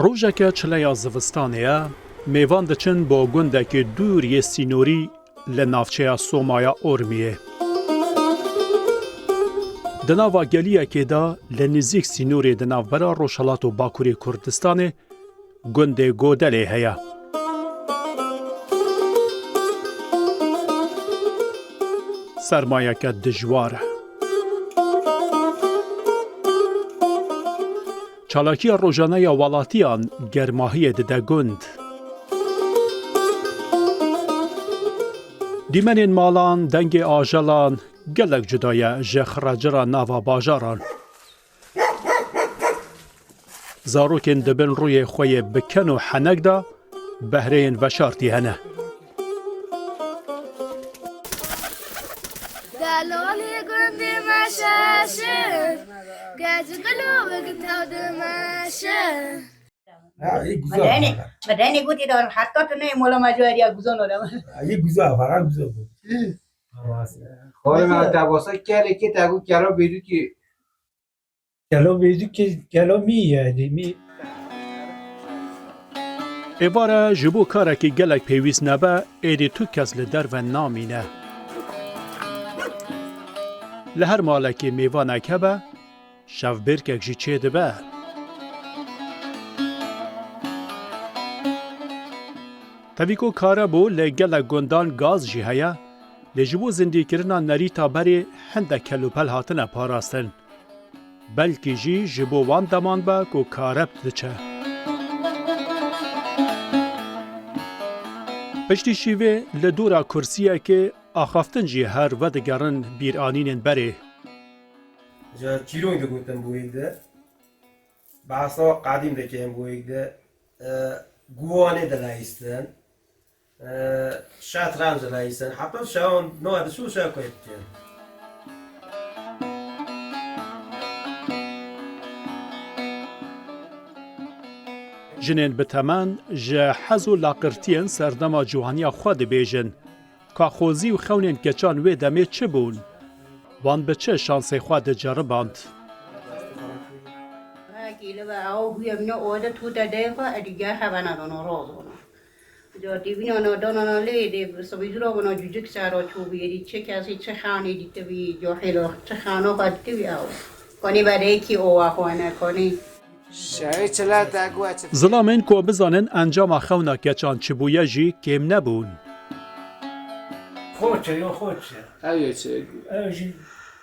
روژه چلیا زوستانه میوان دچن با گندک دوری سینوری لنافچه سومایا اورمیه. دناوا گلیه که دا لنزیک سینوری دناوبرا روشالات و باکوری کردستان گند گودله هیا. سرمایه که دجواره. چالاکی روزانه والاتیان گرماهی ده گند. دیمنین مالان دنگ آجلان گلک جدای جخراجرا ناوا باجاران. زاروکین دبن روی خوی بکن و حنک دا بهرین و شارتی هنه. دلالی گندی مشاشه گاز گلو بگتاد ماشه بدنی گویی دارم حتی تو نه مولا ماجوری گوزن آدم. یه گوزه فقط گوزه بود. خواهی من تباسه کلی که تگو کلا بیدو که کلا بیدو که کلا می ایواره جبو کاره که گلک پیویز نبه ایدی تو کس لدر و نامینه. لهر مالکی میوانه که به شف برکک جی چه دبه. تویکو کاره بو لگل گندان گاز جی هیا لجبو زندی کرنا نریتا بری هنده کلوپل هاتنه پاراستن. بلکی جی جبو وان دمان با کو کاره بدچه. پشتی شیوه لدورا کرسیه که آخافتن جی هر ودگرن بیرانین بره. جا چیرون ده گوتن بویده بحثا قدیم ده که هم بویده گوانه ده لایستن شطرنج لایستن حتی شاون نوع ده شو شاو کنید که جنین بتمن جه حزو لاقرتین سردما جوانیا خود بیجن که خوزی و خونین کچان وی دمه چه بون؟ وان به چه شانسی خود جرباند؟ کیلو با آو بیام نه اوده تو داده و ادیگر هوا ندانو روزونه. جا دیوینه ندانو لیده سبیزورا بنا جوجک سارا چوبیری چه کسی چه خانی دیده بی جا حلو چه خانو خود دیوی آو. کنی برای کی اوه خوانه کنی. شاید چلا تگو اچه ظلامین که بزانن انجام خونا کچان چه بویه جی کم نبون. خوچه یا خوچه اویه چه اوشی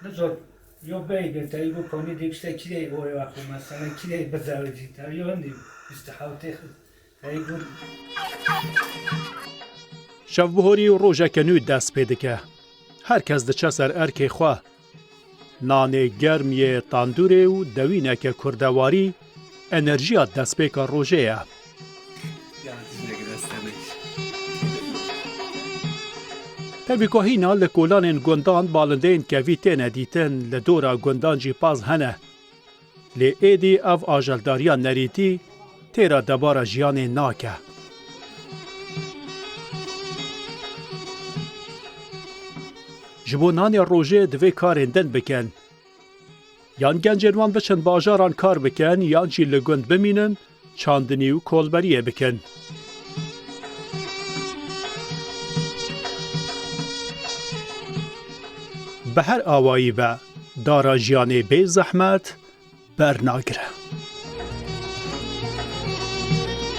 نزد یا بیده تا ایگو کنی دیگشته کلی اوه وقت مثلا کلی بزاوجی تا یا هندی استحاوته تا ایگو شف بهوری و روژه کنو دست پیده که هر کس ده چه سر ارک خواه نان گرمی تاندوره و دوینه که کردواری انرژی دست پیکا روژه یه. تبی که هینا لکولان گندان بالندین که ویتین دیتن لدورا گندان جی پاز هنه. لی ایدی او آجلداریا نریتی تیرا دبارا جیان ناکه. جبونان روژه دوی کارندن بکن. یان گنجنوان بچن باجاران کار بکن یان جی لگند بمینن چاندنی و کولبریه بکن. به هر آوایی به دارا جیانه بی زحمت برناگره.